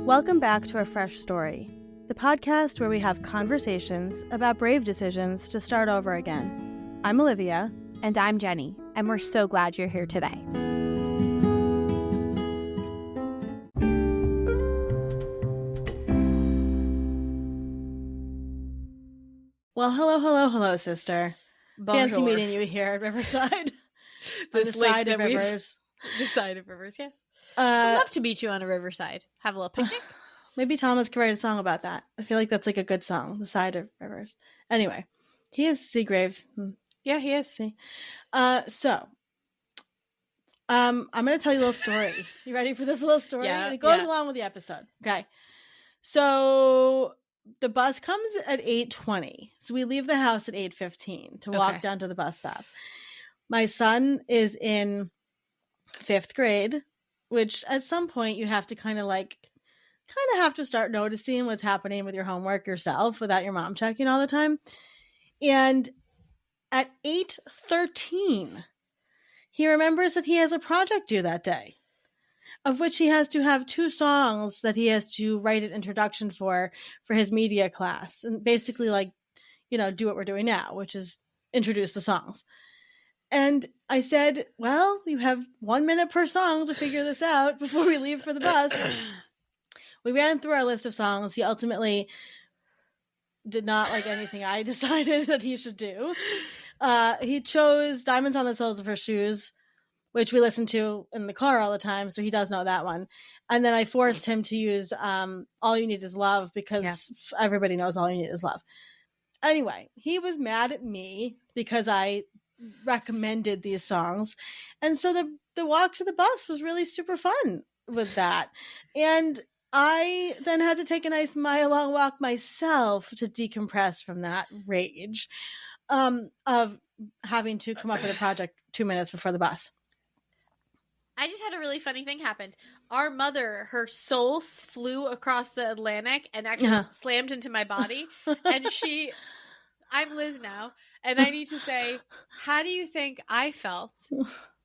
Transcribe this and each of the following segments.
Welcome back to A Fresh Story, the podcast where we have conversations about brave decisions to start over again. I'm Olivia. And I'm Jenny, and we're so glad you're here today. Well, hello, sister. Bonjour. Fancy meeting you here at Riverside. On the side of Rivers. The side of Rivers, yes. I'd love to meet you on a riverside. Have a little picnic. Maybe Thomas could write a song about that. I feel like that's like a good song, The Side of Rivers. Anyway, he is Seagraves. Yeah, he is. See. So, I'm going to tell you a little story. You ready for this little story? Yeah. And it goes along with the episode. Okay. So, the bus comes at 8:20. So, we leave the house at 8:15 to walk down to the bus stop. My son is in 5th grade, which at some point you have to kind of have to start noticing what's happening with your homework yourself without your mom checking all the time. And at 8:13, he remembers that he has a project due that day, of which he has to have 2 songs that he has to write an introduction for his media class. And basically do what we're doing now, which is introduce the songs. And I said, well, you have 1 minute per song to figure this out before we leave for the bus. We ran through our list of songs. He ultimately did not like anything I decided that he should do. He chose Diamonds on the Soles of Her Shoes, which we listen to in the car all the time, so he does know that one. And then I forced him to use All You Need Is Love because everybody knows All You Need Is Love. Anyway, he was mad at me because I recommended these songs. And so the walk to the bus was really super fun with that. And I then had to take a nice mile-long walk myself to decompress from that rage of having to come up with a project 2 minutes before the bus. I just had a really funny thing happen. Our mother, her soul flew across the Atlantic and actually slammed into my body. And I'm Liz now, and I need to say, how do you think I felt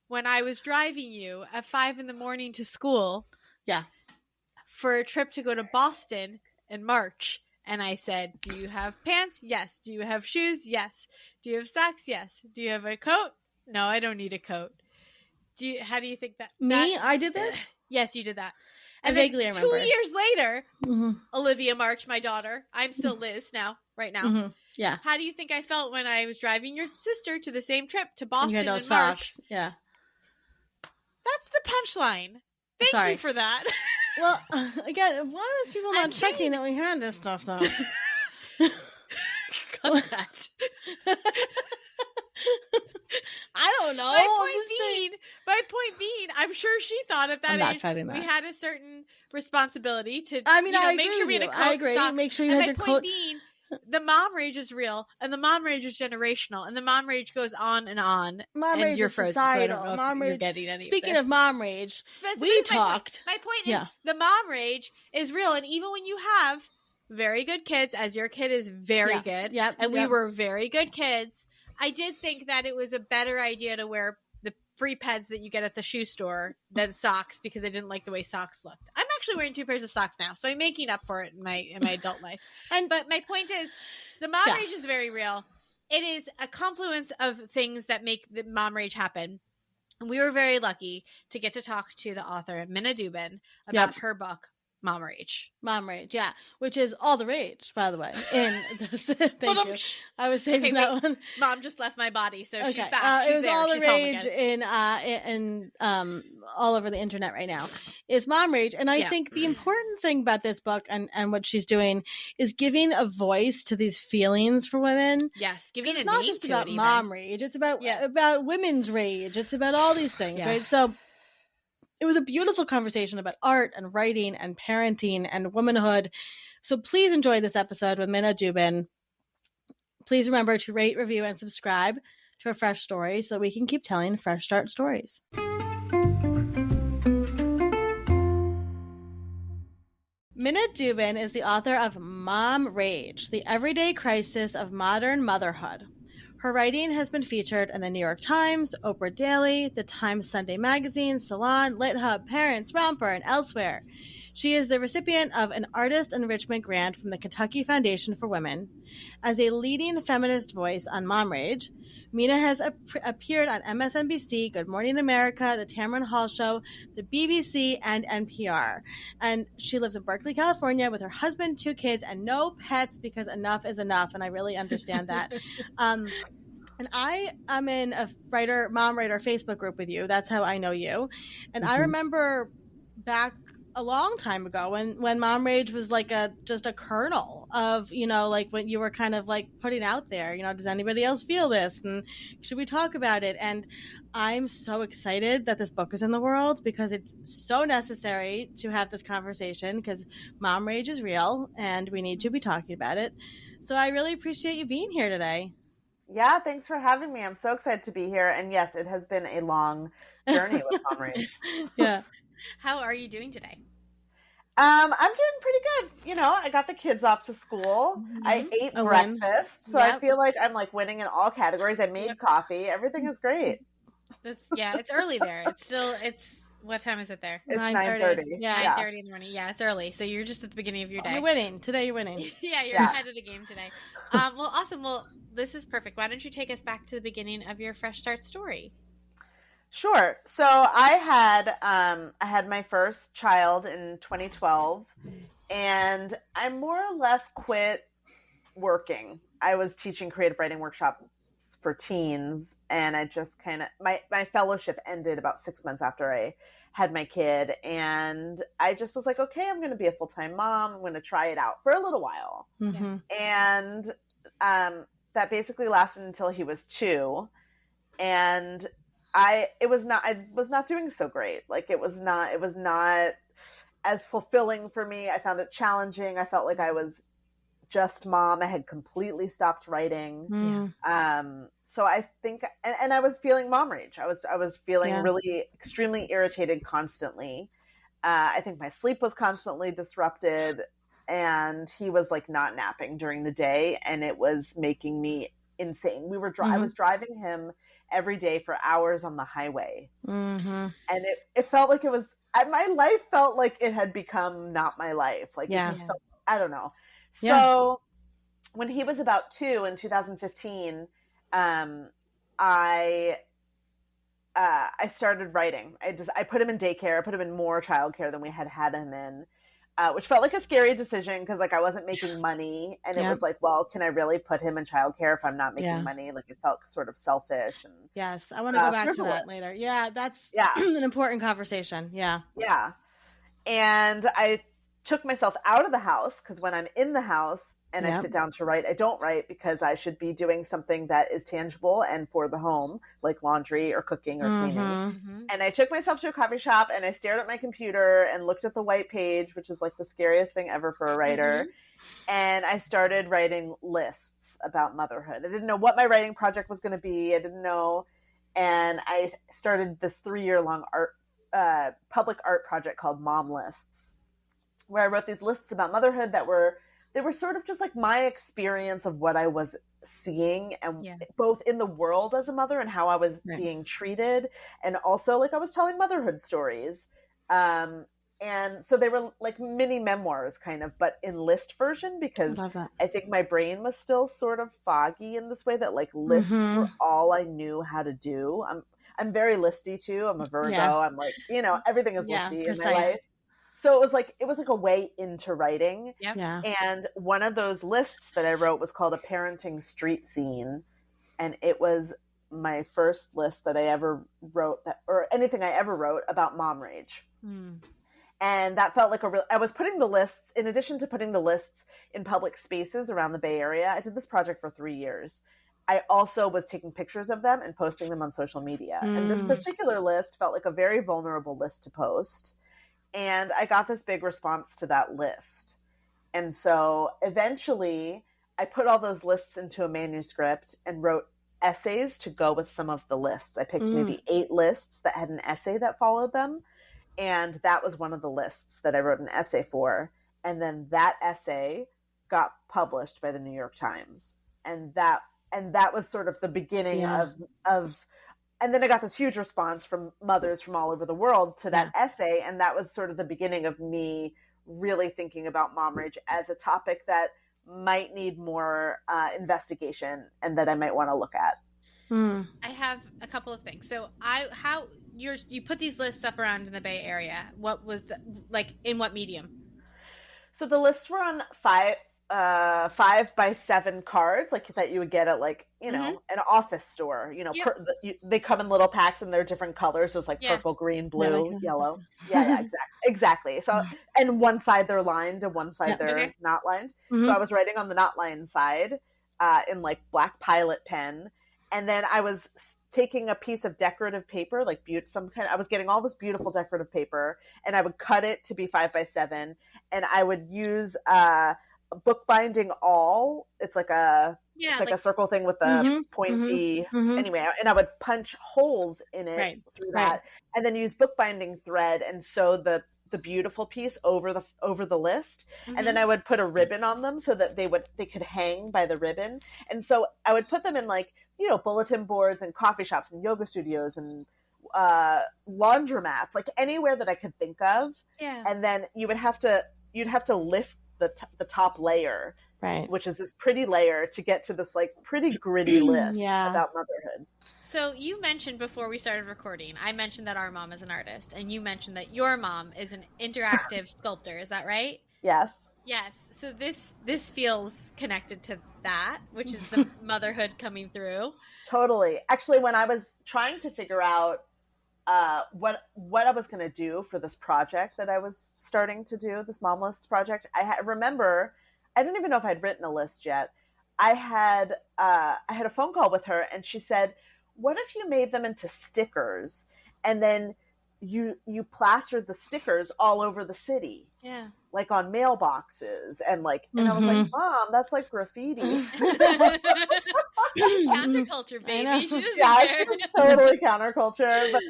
when I was driving you at 5 a.m. to school? Yeah. For a trip to go to Boston in March. And I said, do you have pants? Yes. Do you have shoes? Yes. Do you have socks? Yes. Do you have a coat? No, I don't need a coat. How do you think that? Me? I did this? Yes, you did that. And I vaguely remember. 2 years later, Olivia March, my daughter, I'm still Liz now, right now. Mm-hmm. Yeah. How do you think I felt when I was driving your sister to the same trip to Boston you had no in socks. March? Yeah. That's the punchline. Thank you for that. Well, again, why was people not checking that we had this stuff, though? Cut that. I don't know. My point being, I'm sure she thought at that age we had a certain responsibility to make sure we had a coat. I agree. Sock. Make sure you had your coat. coat. Being, the mom rage is real, and the mom rage is generational, and the mom rage goes on and on. Mom rage is frozen, societal. So I don't know mom if rage. You're getting any Speaking of of mom rage, we talked. My point is, the mom rage is real, and even when you have very good kids, as your kid is very good, we were very good kids, I did think that it was a better idea to wear the free pads that you get at the shoe store than socks, because I didn't like the way socks looked. I'm actually wearing 2 pairs of socks now, so I'm making up for it in my adult life. But my point is, the mom rage is very real. It is a confluence of things that make the mom rage happen. And we were very lucky to get to talk to the author, Minna Dubin, about her book, Mom Rage. Mom Rage, yeah. Which is all the rage, by the way. In this, thank you. I was saving that one. Mom just left my body, so she's back. It was there. all the she's rage in all over the internet right now. Is Mom Rage. And I think the important thing about this book and what she's doing is giving a voice to these feelings for women. Yes, giving it's not just about mom rage. It's about women's rage. It's about all these things, right? So it was a beautiful conversation about art and writing and parenting and womanhood. So please enjoy this episode with Minna Dubin. Please remember to rate, review, and subscribe to A Fresh Story so that we can keep telling fresh start stories. Minna Dubin is the author of Mom Rage, The Everyday Crisis of Modern Motherhood. Her writing has been featured in the New York Times, Oprah Daily, the Times Sunday Magazine, Salon, Lit Hub, Parents, Romper, and elsewhere. She is the recipient of an Artist Enrichment Grant from the Kentucky Foundation for Women. As a leading feminist voice on Mom Rage, Minna has appeared on MSNBC, Good Morning America, the Tamron Hall Show, the BBC, and NPR. And she lives in Berkeley, California with her husband, 2 kids, and no pets because enough is enough. And I really understand that. And I am in a mom writer Facebook group with you. That's how I know you. And I remember back a long time ago when Mom Rage was like just a kernel of, like when you were kind of like putting out there, does anybody else feel this? And should we talk about it? And I'm so excited that this book is in the world because it's so necessary to have this conversation because Mom Rage is real and we need to be talking about it. So I really appreciate you being here today. Yeah, thanks for having me. I'm so excited to be here. And yes, it has been a long journey with Mom Rage. Yeah. How are you doing today? I'm doing pretty good. I got the kids off to school. Mm-hmm. I ate breakfast. So I feel like I'm like winning in all categories. I made coffee. Everything is great. It's early there. It's what time is it there? It's 9:30. Yeah, 9:30 in the morning. Yeah, it's early. So you're just at the beginning of your day. You're winning. Today you're winning. You're ahead of the game today. Well, awesome. Well, this is perfect. Why don't you take us back to the beginning of your Fresh Start story? Sure. So I had my first child in 2012, and I more or less quit working. I was teaching creative writing workshops for teens, and I just kind of my fellowship ended about 6 months after I had my kid, and I just was like, okay, I'm going to be a full-time mom. I'm going to try it out for a little while, and that basically lasted until he was 2, and I was not doing so great. Like it was not as fulfilling for me. I found it challenging. I felt like I was just mom. I had completely stopped writing. So I think, and I was feeling mom rage. I was feeling really extremely irritated constantly. I think my sleep was constantly disrupted, and he was like not napping during the day, and it was making me insane. I was driving him every day for hours on the highway. And it felt like my life felt like it had become not my life. Like it just felt, I don't know. So when he was about 2 in 2015, I started writing. I put him in daycare. I put him in more childcare than we had him in. Which felt like a scary decision because like I wasn't making money, and it was like, well, can I really put him in childcare if I'm not making money? Like it felt sort of selfish. And yes, I want to go back to that later. Yeah, that's an important conversation. Yeah. And I took myself out of the house because when I'm in the house and I sit down to write, I don't write because I should be doing something that is tangible and for the home, like laundry or cooking or cleaning. And I took myself to a coffee shop and I stared at my computer and looked at the white page, which is like the scariest thing ever for a writer. And I started writing lists about motherhood. I didn't know what my writing project was going to be. I didn't know. And I started this 3-year-long public art project called Mom Lists, where I wrote these lists about motherhood they were sort of just like my experience of what I was seeing, and both in the world as a mother and how I was being treated. And also like I was telling motherhood stories. And so they were like mini memoirs kind of, but in list version, because I think my brain was still sort of foggy in this way that like lists were all I knew how to do. I'm very listy too. I'm a Virgo. I'm like, everything is listy in my life. So it was like a way into writing. And one of those lists that I wrote was called A Parenting Street Scene. And it was my first list that I ever wrote or anything I ever wrote about mom rage. And that felt like I was putting the lists, in addition to putting the lists in public spaces around the Bay Area. I did this project for 3 years. I also was taking pictures of them and posting them on social media. And this particular list felt like a very vulnerable list to post. And I got this big response to that list. And so eventually I put all those lists into a manuscript and wrote essays to go with some of the lists. I picked maybe 8 lists that had an essay that followed them. And that was one of the lists that I wrote an essay for. And then that essay got published by the New York Times. And And that was sort of the beginning of, and then I got this huge response from mothers from all over the world to that essay. And that was sort of the beginning of me really thinking about mom rage as a topic that might need more investigation and that I might want to look at. I have a couple of things. So you put these lists up around in the Bay Area. What was in what medium? So the lists were on 5x7 cards, like that you would get at an office store. They come in little packs and they're different colors. So it's purple, green, blue, yellow. Yeah, exactly. So, and one side they're lined and one side they're not lined. So I was writing on the not lined side in black Pilot pen. And then I was taking a piece of decorative paper, I was getting all this beautiful decorative paper, and I would cut it to be 5x7, and I would use bookbinding awl. It's like a circle thing with a pointy anyway, and I would punch holes in it through that, and then use bookbinding thread and sew the beautiful piece over the list, and then I would put a ribbon on them so that they could hang by the ribbon. And so I would put them in bulletin boards and coffee shops and yoga studios and laundromats, anywhere that I could think of. Yeah. And then you'd have to lift the top layer, which is this pretty layer, to get to this pretty gritty list about motherhood. So you mentioned before we started recording, I mentioned that our mom is an artist, and you mentioned that your mom is an interactive sculptor. Is that right? Yes. Yes. So this feels connected to that, which is the motherhood coming through. Totally. Actually, when I was trying to figure out what I was going to do for this project that I was starting to do, this mom list project, I remember, I don't even know if I'd written a list yet. I had a phone call with her, and she said, what if you made them into stickers and then you plastered the stickers all over the city? Yeah. On mailboxes and and I was like, Mom, that's graffiti. Counterculture, baby. She was totally counterculture, but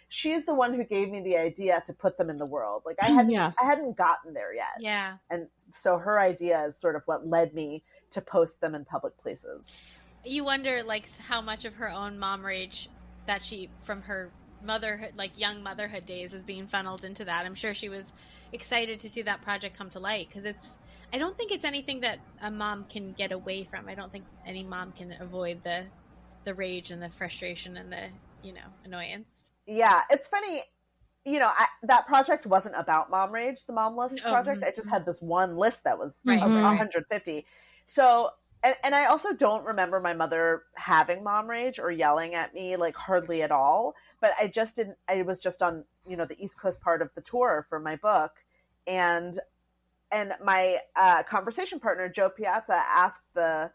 she's the one who gave me the idea to put them in the world. I hadn't gotten there yet. Yeah. And so her idea is sort of what led me to post them in public places. You wonder how much of her own mom rage that she, from her motherhood, young motherhood days, is being funneled into that. I'm sure she was excited to see that project come to light, because I don't think it's anything that a mom can get away from. I don't think any mom can avoid the rage and the frustration and the annoyance. Yeah, it's funny. That project wasn't about mom rage, the mom list project. I just had this one list that was 150. So, and I also don't remember my mother having mom rage or yelling at me, hardly at all. But I was just on, the East Coast part of the tour for my book. And my conversation partner, Joe Piazza, asked the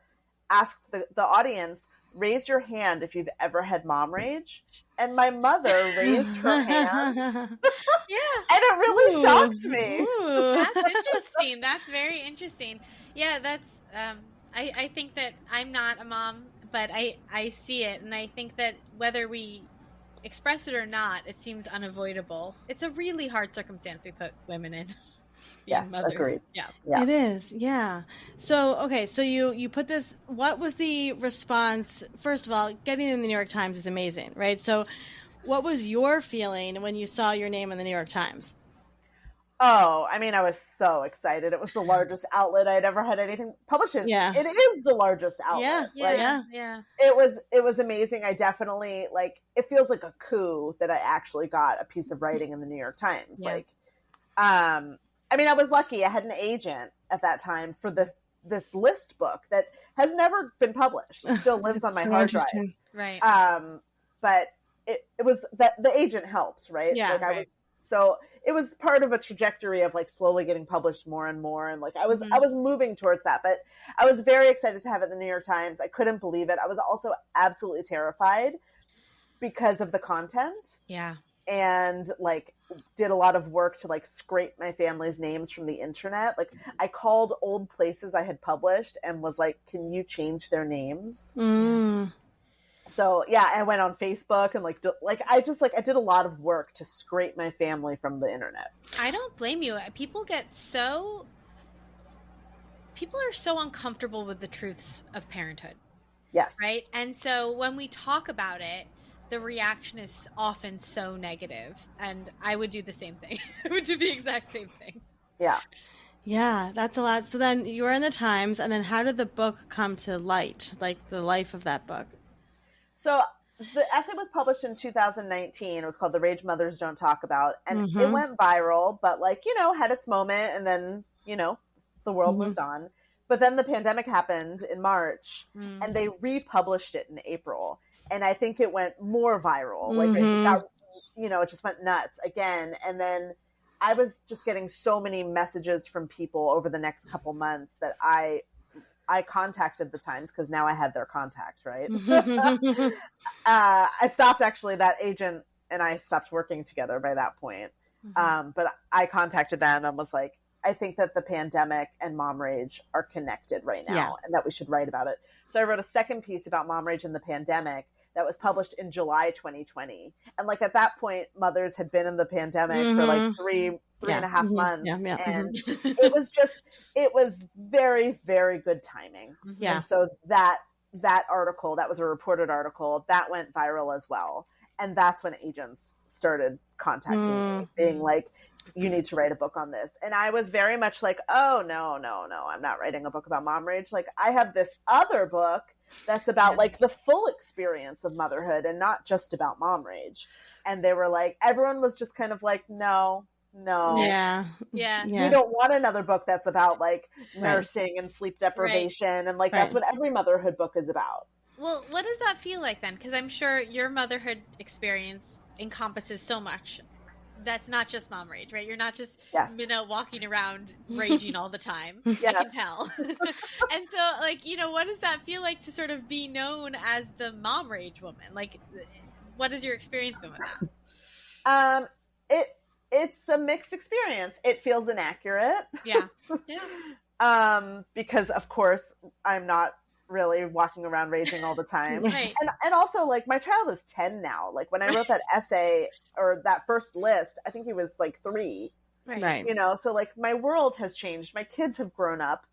audience, raise your hand if you've ever had mom rage. And my mother raised her hand. Yeah. And it really shocked me. Ooh. That's interesting. That's very interesting. Yeah, that's, I think that I'm not a mom, but I see it. And I think that whether we express it or not, it seems unavoidable. It's a really hard circumstance we put women in. Yes, mothers. Agreed. Yeah, it is. Yeah. So, okay. So you put this, what was the response? First of all, getting in the New York Times is amazing, right? So what was your feeling when you saw your name in the New York Times? Oh, I mean, I was so excited. It was the largest outlet I'd ever had anything published in. Yeah. It is the largest outlet. Yeah. It was amazing. I definitely, it feels like a coup that I actually got a piece of writing in the New York Times. Yeah. I mean, I was lucky. I had an agent at that time for this list book that has never been published. It still lives on my hard drive. Right. But it was that the agent helped, right? Yeah. So it was part of a trajectory of slowly getting published more and more. And I was moving towards that, but I was very excited to have it in the New York Times. I couldn't believe it. I was also absolutely terrified because of the content. Yeah. And did a lot of work to scrape my family's names from the internet. I called old places I had published and was can you change their names? So yeah, I went on Facebook and I did a lot of work to scrape my family from the internet. I don't blame you. People are so uncomfortable with the truths of parenthood. Yes. Right. And so when we talk about it, the reaction is often so negative. And I would do the same thing. I would do the exact same thing. Yeah. Yeah, that's a lot. So then you were in the Times, and then how did the book come to light, like the life of that book? So the essay was published in 2019. It was called The Rage Mothers Don't Talk About. And it went viral, but like, you know, had its moment. And then, you know, the world moved on. But then the pandemic happened in March and they republished it in April. And I think it went more viral. Like it got, you know, it just went nuts again. And then I was just getting so many messages from people over the next couple months that I contacted the Times because now I had their contact, right? I stopped actually, that agent and I stopped working together by that point. But I contacted them and was like, I think that the pandemic and mom rage are connected right now and that we should write about it. So I wrote a second piece about mom rage and the pandemic that was published in July 2020. And like at that point, mothers had been in the pandemic for like three and a half months. And it was very, very good timing. Yeah. And so that article, that was a reported article, that went viral as well. And that's when agents started contacting me, being like, you need to write a book on this. And I was very much like, oh, no, I'm not writing a book about mom rage. Like I have this other book that's about like the full experience of motherhood and not just about mom rage. And they were like, everyone was just kind of like, no. Yeah. We don't want another book that's about like nursing and sleep deprivation. And like, that's what every motherhood book is about. Well, what does that feel like then? Because I'm sure your motherhood experience encompasses so much. That's not just mom rage, right? You're not just, walking around raging all the time. I can tell. And so, like, you know, what does that feel like to sort of be known as the mom rage woman? Like, what has your experience been with that? It's a mixed experience. It feels inaccurate. Because of course I'm not really walking around raging all the time. And also like my child is 10 now. Like when I wrote that essay or that first list, I think he was like 3. Right. You know, so like my world has changed. My kids have grown up.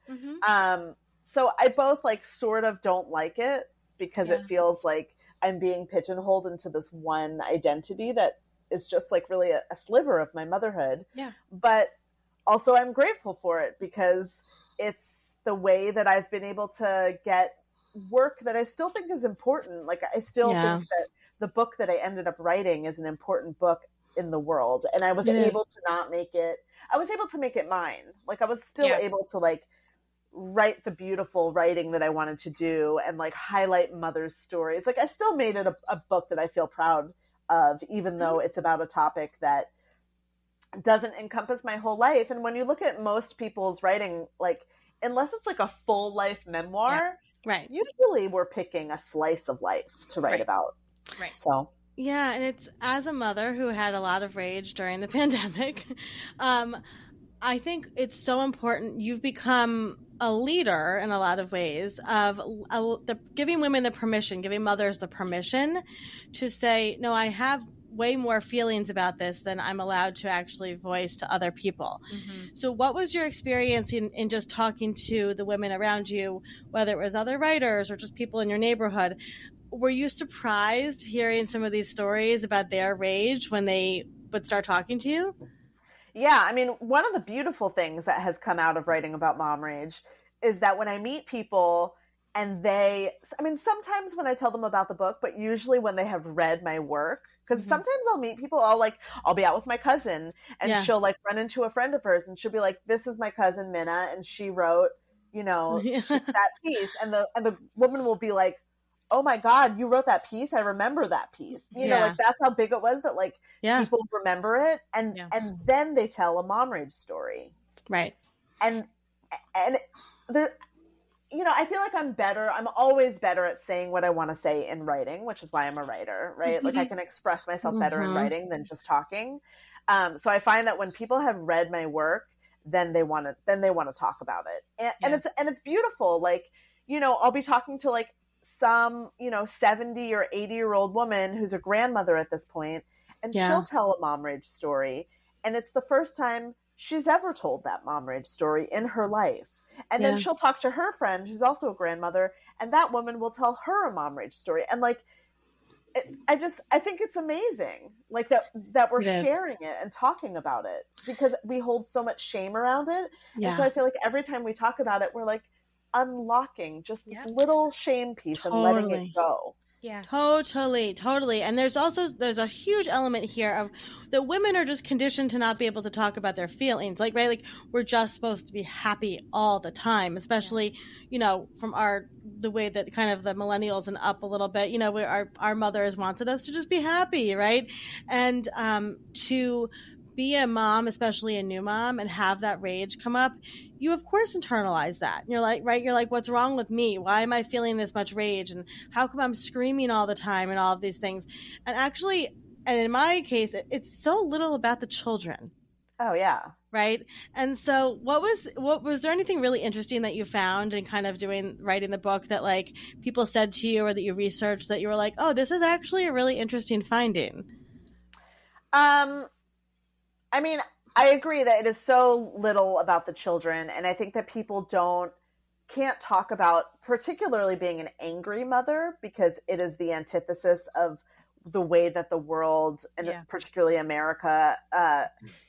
So I both like sort of don't like it because it feels like I'm being pigeonholed into this one identity that is just like really a sliver of my motherhood. But also I'm grateful for it because it's the way that I've been able to get work that I still think is important. Like I still think that the book that I ended up writing is an important book in the world. And I was able to not make it, I was able to make it mine. Like I was still able to like write the beautiful writing that I wanted to do and like highlight mothers' stories. Like I still made it a book that I feel proud of, even though it's about a topic that doesn't encompass my whole life. And when you look at most people's writing, like unless it's like a full life memoir, usually we're picking a slice of life to write about. So yeah, and it's as a mother who had a lot of rage during the pandemic, I think it's so important. You've become a leader in a lot of ways of giving women the permission, giving mothers the permission to say, no, I have way more feelings about this than I'm allowed to actually voice to other people. So what was your experience in just talking to the women around you, whether it was other writers or just people in your neighborhood? Were you surprised hearing some of these stories about their rage when they would start talking to you? Yeah, I mean, one of the beautiful things that has come out of writing about mom rage is that when I meet people and sometimes when I tell them about the book, but usually when they have read my work, because sometimes I'll meet people, I'll be out with my cousin and she'll like run into a friend of hers and she'll be like, this is my cousin Minna and she wrote, that piece. And the woman will be like, oh my God, you wrote that piece? I remember that piece. You know, like that's how big it was that like people remember it. And then they tell a mom rage story. Right. And there, I feel like I'm always better at saying what I want to say in writing, which is why I'm a writer, right? Like I can express myself better in writing than just talking. So I find that when people have read my work, then they want to talk about it. And it's beautiful. Like, I'll be talking to like some 70 or 80-year-old woman who's a grandmother at this point, and she'll tell a mom rage story, and it's the first time she's ever told that mom rage story in her life. And then she'll talk to her friend who's also a grandmother, and that woman will tell her a mom rage story. And like, I think it's amazing, like that we're sharing it and talking about it, because we hold so much shame around it. And so I feel like every time we talk about it, we're like unlocking just this little shame piece and letting it go. Yeah, totally. And there's a huge element here of that women are just conditioned to not be able to talk about their feelings. Like, right, like we're just supposed to be happy all the time, especially, you know, from the way that kind of the millennials and up a little bit, you know, our mothers wanted us to just be happy, right? And to be a mom, especially a new mom, and have that rage come up, you of course internalize that. You're like, right? You're like, what's wrong with me? Why am I feeling this much rage? And how come I'm screaming all the time and all of these things? And actually, and in my case, it's so little about the children. Oh yeah. Right. And so what was there anything really interesting that you found in kind of writing the book that like people said to you or that you researched that you were like, oh, this is actually a really interesting finding? I mean, I agree that it is so little about the children. And I think that people can't talk about particularly being an angry mother, because it is the antithesis of the way that the world, and particularly America,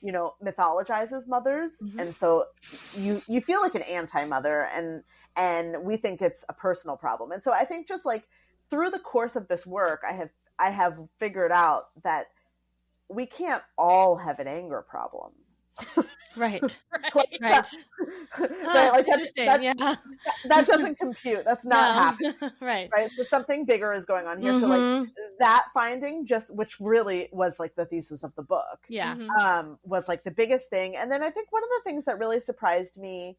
you know, mythologizes mothers. Mm-hmm. And so you feel like an anti-mother, and we think it's a personal problem. And so I think just like through the course of this work, I have figured out that we can't all have an anger problem. Right. Like that doesn't compute. That's not happening. Right. So something bigger is going on here. Mm-hmm. So like that finding, which really was like the thesis of the book. Yeah. Was like the biggest thing. And then I think one of the things that really surprised me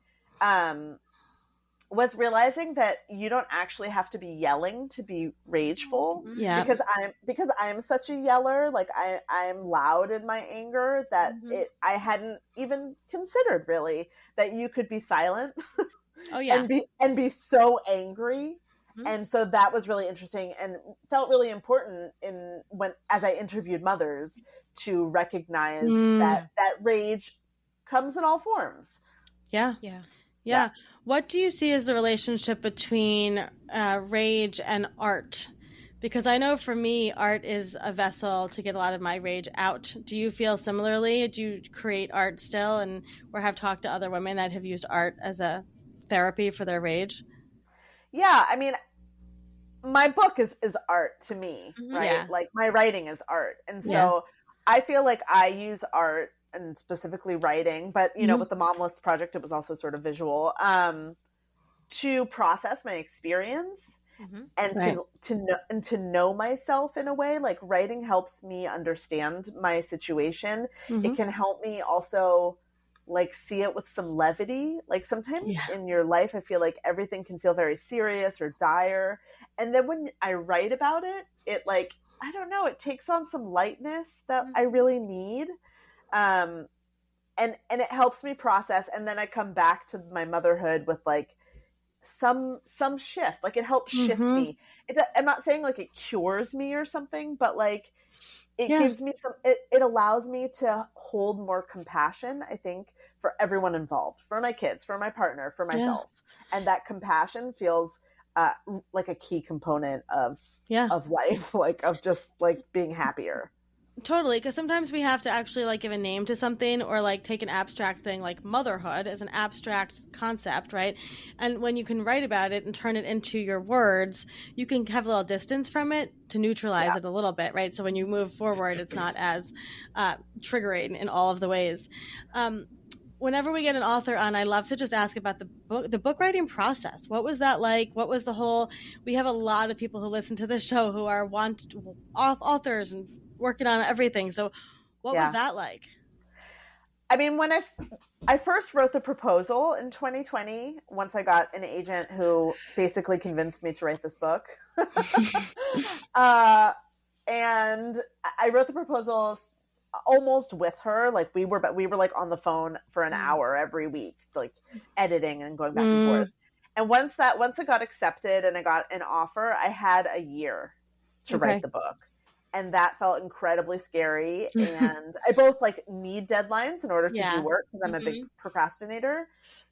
was realizing that you don't actually have to be yelling to be rageful. Yeah. Because I'm such a yeller, like I'm loud in my anger that I hadn't even considered really that you could be silent. Oh yeah. and be so angry. Mm-hmm. And so that was really interesting and felt really important as I interviewed mothers to recognize that rage comes in all forms. Yeah. What do you see as the relationship between rage and art? Because I know for me, art is a vessel to get a lot of my rage out. Do you feel similarly? Do you create art still, or have talked to other women that have used art as a therapy for their rage? Yeah, I mean, my book is art to me, right? Yeah. Like my writing is art. And so I feel like I use art, and specifically writing, but you know, with the Mom List project, it was also sort of visual, to process my experience and to know myself in a way. Like writing helps me understand my situation. It can help me also like see it with some levity. Like sometimes in your life, I feel like everything can feel very serious or dire. And then when I write about it, it like, I don't know, it takes on some lightness that I really need. And it helps me process. And then I come back to my motherhood with like some shift, like it helps shift me. I'm not saying like it cures me or something, but like it gives me it allows me to hold more compassion, I think, for everyone involved, for my kids, for my partner, for myself. And that compassion feels like a key component of life, like of just like being happier. Totally, because sometimes we have to actually like give a name to something, or like take an abstract thing like motherhood as an abstract concept, right? And when you can write about it and turn it into your words, you can have a little distance from it to neutralize it a little bit, right? So when you move forward, it's not as triggering in all of the ways. Whenever we get an author on, I love to just ask about the book writing process. What was that like? What was we have a lot of people who listen to this show who are authors and working on everything. So what was that like? I mean, when I first wrote the proposal in 2020, once I got an agent who basically convinced me to write this book. And I wrote the proposal almost with her. Like we were like on the phone for an hour every week, like editing and going back and forth. And once it got accepted and I got an offer, I had a year to write the book. And that felt incredibly scary. And I both like need deadlines in order to do work because I'm a big procrastinator.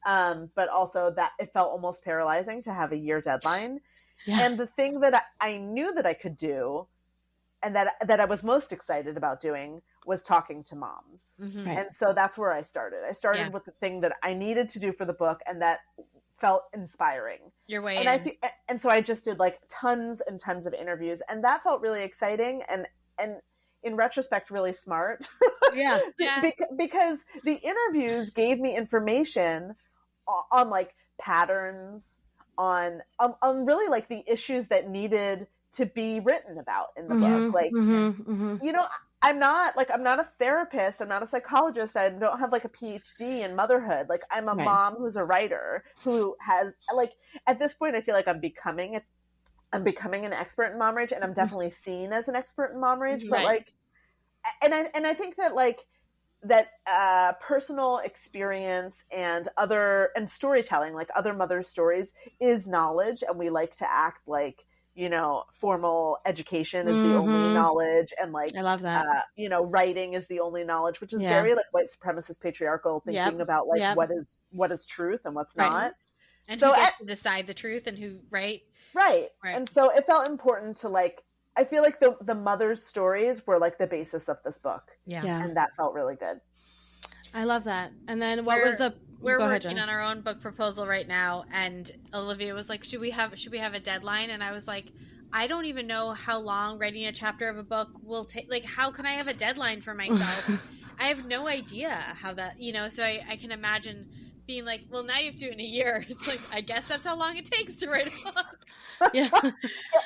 But also that it felt almost paralyzing to have a year deadline. Yeah. And the thing that I knew that I could do and that I was most excited about doing was talking to moms. Mm-hmm. Right. And so that's where I started. I started with the thing that I needed to do for the book and that felt inspiring. Your way and in. And so I just did like tons and tons of interviews, and that felt really exciting and in retrospect really smart. Yeah. Because the interviews gave me information on like patterns, on really like the issues that needed to be written about in the book. Like, you know, I'm not a therapist. I'm not a psychologist. I don't have like a PhD in motherhood. Like, I'm a mom who's a writer who has like, at this point, I feel like I'm becoming an expert in mom rage, and I'm definitely seen as an expert in mom rage. But like, and I think that like that personal experience and storytelling, like other mothers' stories, is knowledge, and we like to act like, you know, formal education is the only knowledge, and like I love that. You know, writing is the only knowledge, which is very like white supremacist patriarchal thinking about like what is truth and what's not, and so who gets to decide the truth and who right. And so it felt important to like, I feel like the mother's stories were like the basis of this book, and that felt really good. I love that. And then we're working on our own book proposal right now, and Olivia was like, should we have a deadline? And I was like, I don't even know how long writing a chapter of a book will take. Like, how can I have a deadline for myself? I have no idea how that, you know, so I can imagine being like, well, now you have to do it in a year. It's like, I guess that's how long it takes to write a book. Yeah.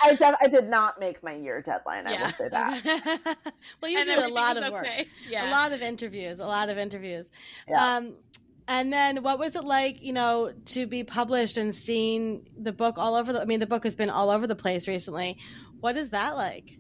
I did not make my year deadline. I will say that. Well, you did a lot of work. Yeah. A lot of interviews. Yeah. And then what was it like, you know, to be published and seeing the book all over the book has been all over the place recently. What is that like?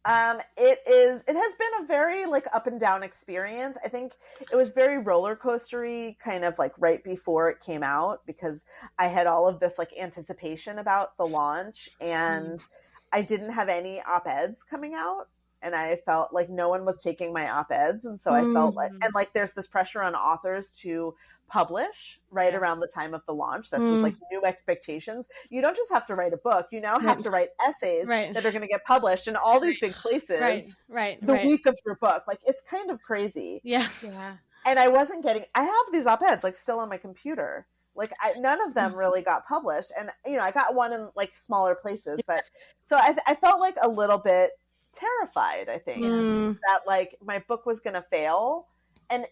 It has been a very like up and down experience. I think it was very roller coastery kind of like right before it came out, because I had all of this like anticipation about the launch, and I didn't have any op-eds coming out, and I felt like no one was taking my op-eds. And so I felt like, and like there's this pressure on authors to publish right around the time of the launch. That's just like new expectations. You don't just have to write a book. You now have to write essays that are going to get published in all these big places the week of your book. Like, it's kind of crazy. Yeah. And I wasn't getting, I have these op-eds like still on my computer. Like, none of them really got published. And, you know, I got one in like smaller places, but so I felt like a little bit terrified, I think, that like my book was going to fail. And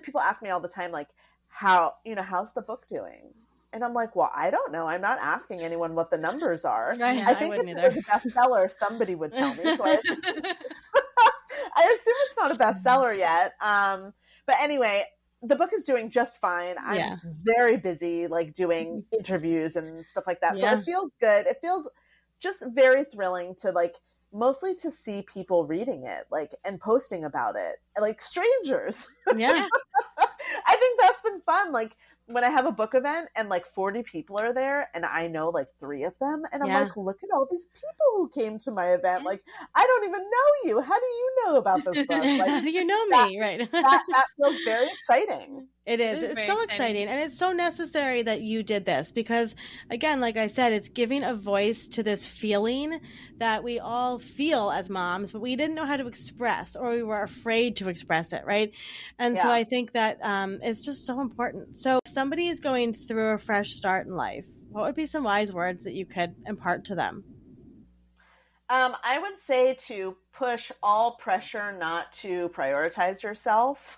people ask me all the time, like, how's the book doing? And I'm like, well, I don't know. I'm not asking anyone what the numbers are. I think if it was a bestseller, somebody would tell me. So I assume it's not a bestseller yet. But anyway, the book is doing just fine. I'm very busy, like doing interviews and stuff like that. So it feels good. It feels just very thrilling to like, mostly to see people reading it, like, and posting about it, like strangers. Yeah. I think that's been fun. Like, when I have a book event and like 40 people are there and I know like 3 of them, and I'm like, look at all these people who came to my event. Like, I don't even know you. How do you know about this book? Like, how do you know me? Right. that feels very exciting. It is. It's so exciting. And it's so necessary that you did this because, again, like I said, it's giving a voice to this feeling that we all feel as moms, but we didn't know how to express, or we were afraid to express it, right? And so I think that it's just so important. So if somebody is going through a fresh start in life, what would be some wise words that you could impart to them? I would say to push all pressure not to prioritize yourself.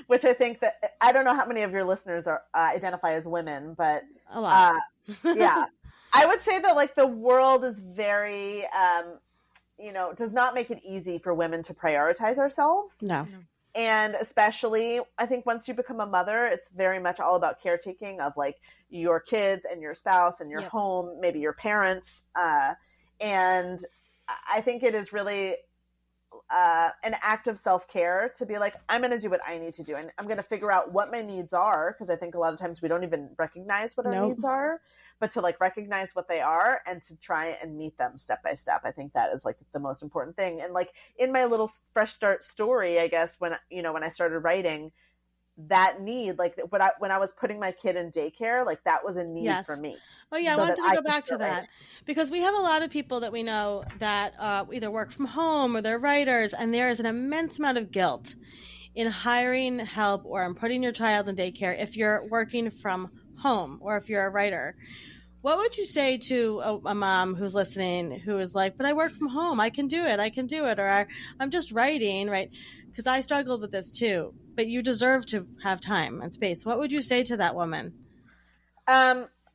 Which I think that, I don't know how many of your listeners are identify as women, but a lot. I would say that like the world is very, does not make it easy for women to prioritize ourselves. No. And especially, I think once you become a mother, it's very much all about caretaking of like your kids and your spouse and your home, maybe your parents. And I think it is really an act of self-care to be like, I'm going to do what I need to do. And I'm going to figure out what my needs are. Cause I think a lot of times we don't even recognize what our needs are, but to like recognize what they are and to try and meet them step by step. I think that is like the most important thing. And like in my little fresh start story, I guess when I started writing, that need, like when I was putting my kid in daycare, like that was a need for me. Oh yeah, so I wanted to go back to that because we have a lot of people that we know that either work from home or they're writers, and there is an immense amount of guilt in hiring help or in putting your child in daycare if you're working from home or if you're a writer. What would you say to a mom who's listening who is like, but I work from home, I can do it, or I'm just writing, right? Because I struggled with this too, but you deserve to have time and space. What would you say to that woman?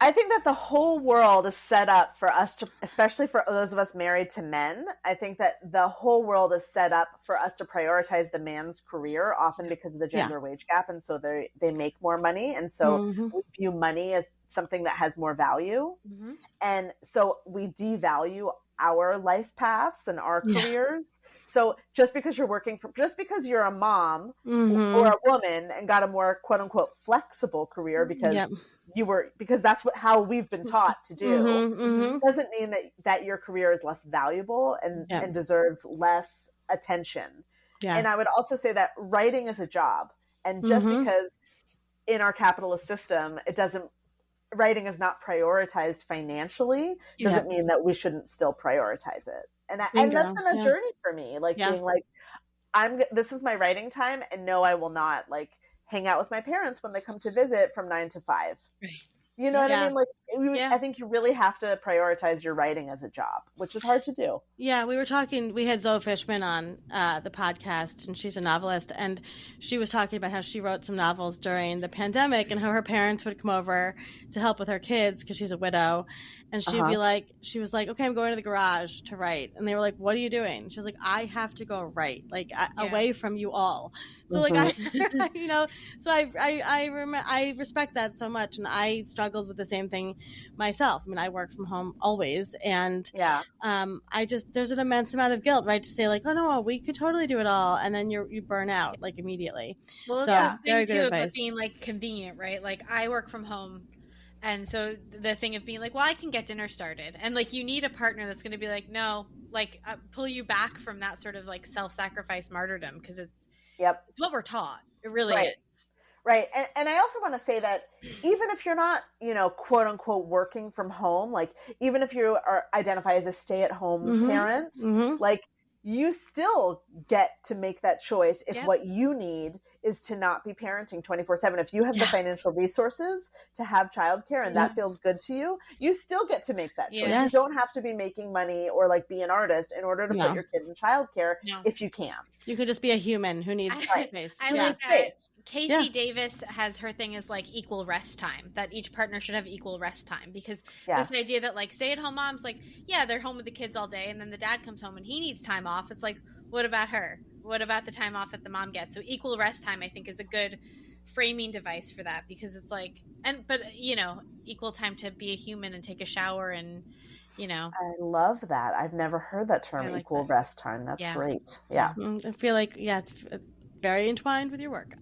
I think that the whole world is set up for us to, especially for those of us married to men, I think that the whole world is set up for us to prioritize the man's career, often because of the gender wage gap. And so they make more money. And so we view money as something that has more value. And so we devalue our life paths and our careers. So just because you're a mom or a woman and got a more quote unquote flexible career because because that's how we've been taught to do, doesn't mean that your career is less valuable and deserves less attention. And I would also say that writing is a job. And just because in our capitalist system, writing is not prioritized financially, doesn't mean that we shouldn't still prioritize it. And that's been a journey for me, like being like, this is my writing time, and no, I will not like hang out with my parents when they come to visit from 9 to 5. Right. You know what I mean? Like, I think you really have to prioritize your writing as a job, which is hard to do. Yeah, we had Zoe Fishman on the podcast, and she's a novelist, and she was talking about how she wrote some novels during the pandemic and how her parents would come over to help with her kids because she's a widow. And she'd be like, she was like, okay, I'm going to the garage to write. And they were like, what are you doing? She was like, I have to go write, like away from you all. So like, so I respect that so much. And I struggled with the same thing myself. I mean, I work from home always. And there's an immense amount of guilt, right? To say like, oh no, we could totally do it all. And then you burn out like immediately. Well, it's this thing too about being like convenient, right? Like I work from home. And so the thing of being like, well, I can get dinner started. And like, you need a partner that's going to be like, no, like pull you back from that sort of like self-sacrifice martyrdom. Cause it's what we're taught. It really is. Right. And I also want to say that even if you're not, quote unquote, working from home, like even if you identify as a stay-at-home parent, like you still get to make that choice if what you need is to not be parenting 24/7. If you have the financial resources to have childcare and that feels good to you, you still get to make that choice. You don't have to be making money or like be an artist in order to put your kid in childcare if you can. You could just be a human who needs space. I like space. Casey Davis has her thing is like equal rest time, that each partner should have equal rest time, because this idea that like stay-at-home moms, like, they're home with the kids all day and then the dad comes home and he needs time off. It's like, what about her? What about the time off that the mom gets? So equal rest time, I think, is a good framing device for that, because it's like, but equal time to be a human and take a shower and, I love that. I've never heard that term, equal rest time. That's great. Yeah. I feel like, it's very entwined with your work.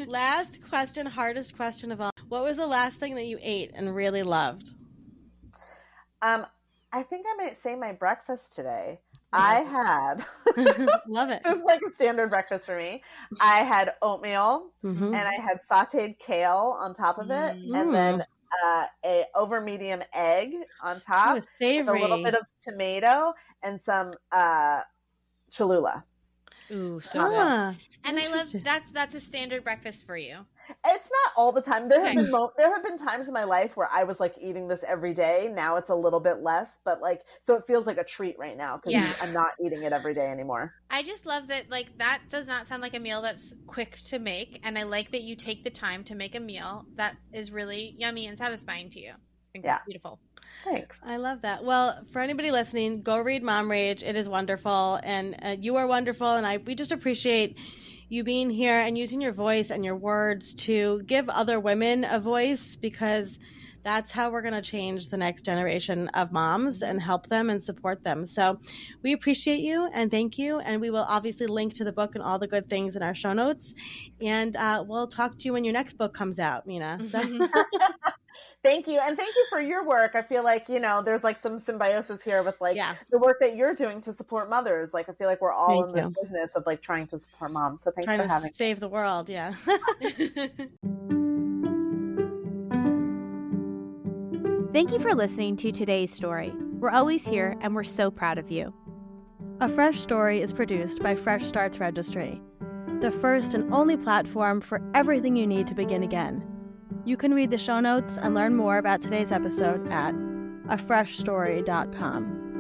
Last question, hardest question of all. What was the last thing that you ate and really loved? I think I might say my breakfast today. I had love it. It was like a standard breakfast for me. I had oatmeal and I had sauteed kale on top of it, and then a over medium egg on top with a little bit of tomato and some Cholula. Ooh, so good. And I love that's a standard breakfast for you. It's not all the time. There have been times in my life where I was like eating this every day. Now it's a little bit less, but like, so it feels like a treat right now because I'm not eating it every day anymore. I just love that, like, that does not sound like a meal that's quick to make, and I like that you take the time to make a meal that is really yummy and satisfying to you. I think that's beautiful. Thanks. I love that. Well, for anybody listening, go read Mom Rage. It is wonderful, and you are wonderful, and we just appreciate you being here and using your voice and your words to give other women a voice, because that's how we're going to change the next generation of moms and help them and support them. So we appreciate you and thank you. And we will obviously link to the book and all the good things in our show notes. And we'll talk to you when your next book comes out, Minna. So. Thank you. And thank you for your work. I feel like, there's like some symbiosis here with like the work that you're doing to support mothers. Like, I feel like we're all in this business of like trying to support moms. So thanks for having me. Save the world. Yeah. Thank you for listening to today's story. We're always here and we're so proud of you. A Fresh Story is produced by Fresh Starts Registry, the first and only platform for everything you need to begin again. You can read the show notes and learn more about today's episode at afreshstory.com.